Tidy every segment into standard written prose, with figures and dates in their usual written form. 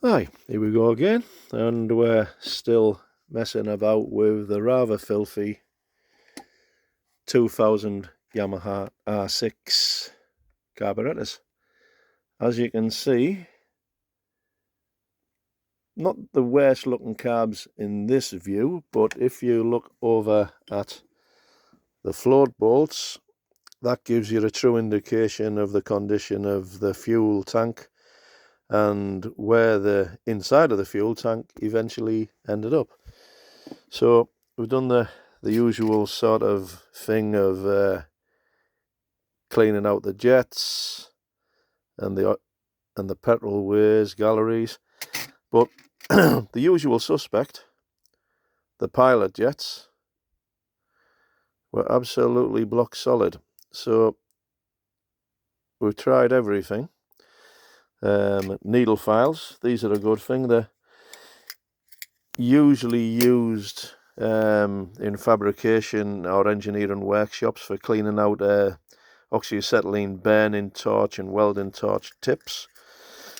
Hi, here we go again, and we're still messing about with the rather filthy 2000 Yamaha R6 carburetors. As you can see, not the worst looking carbs in this view, but if you look over at the float bolts, that gives you a true indication of the condition of the fuel tank and where the inside of the fuel tank eventually ended up. So we've done the usual sort of thing of cleaning out the jets and the petrol ways, galleries, but the usual suspect, the pilot jets, were absolutely block solid. So we've tried everything. Needle files, these are a good thing. They're usually used in fabrication or engineering workshops for cleaning out oxyacetylene burning torch and welding torch tips.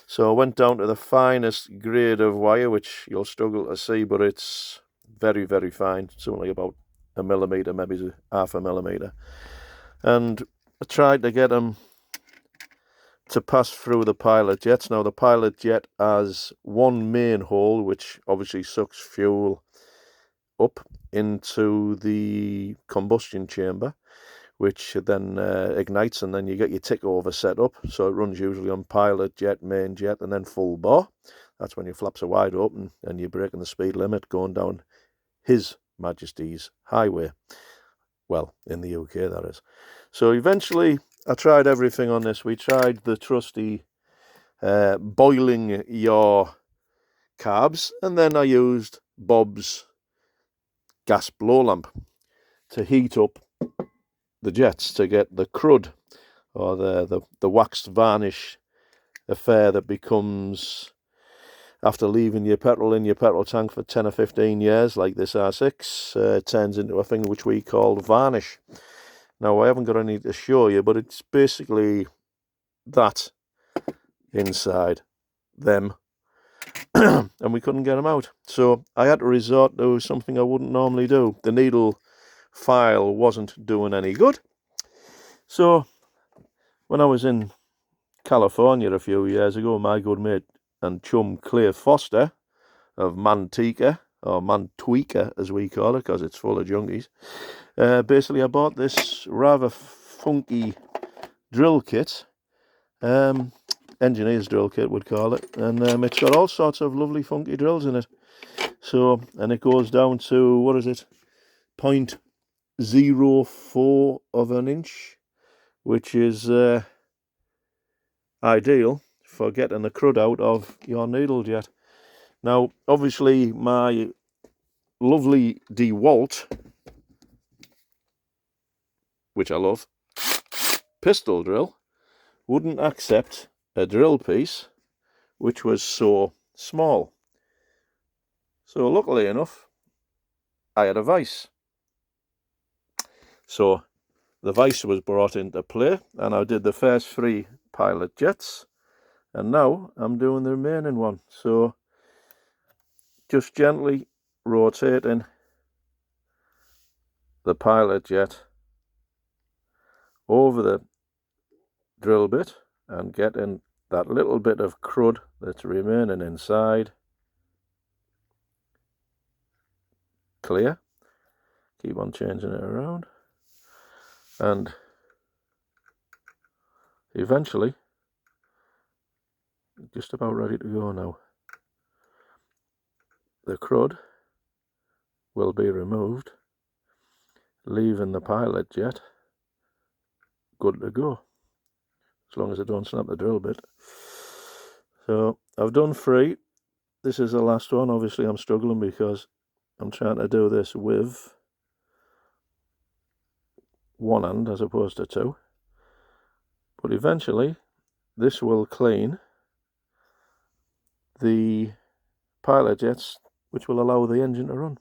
So I went down to the finest grade of wire, which you'll struggle to see, but it's very, very fine. It's only about a millimetre, maybe half a millimetre. And I tried to get them to pass through the pilot jets. Now the pilot jet has one main hole, which obviously sucks fuel up into the combustion chamber, which then ignites, and then you get your tick over set up. So it runs usually on pilot jet, main jet, and then full bore. That's when your flaps are wide open and you're breaking the speed limit going down His Majesty's highway. Well, in the UK, that is. So eventually I tried everything on this. We tried the trusty boiling your carbs, and then I used Bob's gas blow lamp to heat up the jets to get the crud or the waxed varnish affair that becomes after leaving your petrol in your petrol tank for 10 or 15 years, like this R6, turns into a thing which we call varnish. Now, I haven't got any to show you, but it's basically that inside them. And we couldn't get them out. So I had to resort to something I wouldn't normally do. The needle file wasn't doing any good. So when I was in California a few years ago, my good mate and chum Clay Foster of Manteca, or Mantuica as we call it, because it's full of junkies. Basically, I bought this rather funky drill kit, engineer's drill kit would call it, and it's got all sorts of lovely funky drills in it. So, and it goes down to, what is it, 0.04 of an inch, which is ideal for getting the crud out of your needle jet. Now, obviously, my lovely DeWalt, which I love, pistol drill, wouldn't accept a drill piece which was so small. So luckily enough, I had a vise. So the vise was brought into play, and I did the first 3 pilot jets, and now I'm doing the remaining one. So just gently rotating the pilot jet over the drill bit and getting that little bit of crud that's remaining inside clear. Keep on changing it around, and eventually just about ready to go now. The crud will be removed, leaving the pilot jet good to go, as long as I don't snap the drill bit. So I've done 3. This is the last one. Obviously I'm struggling because I'm trying to do this with one hand as opposed to 2. But eventually this will clean the pilot jets, which will allow the engine to run.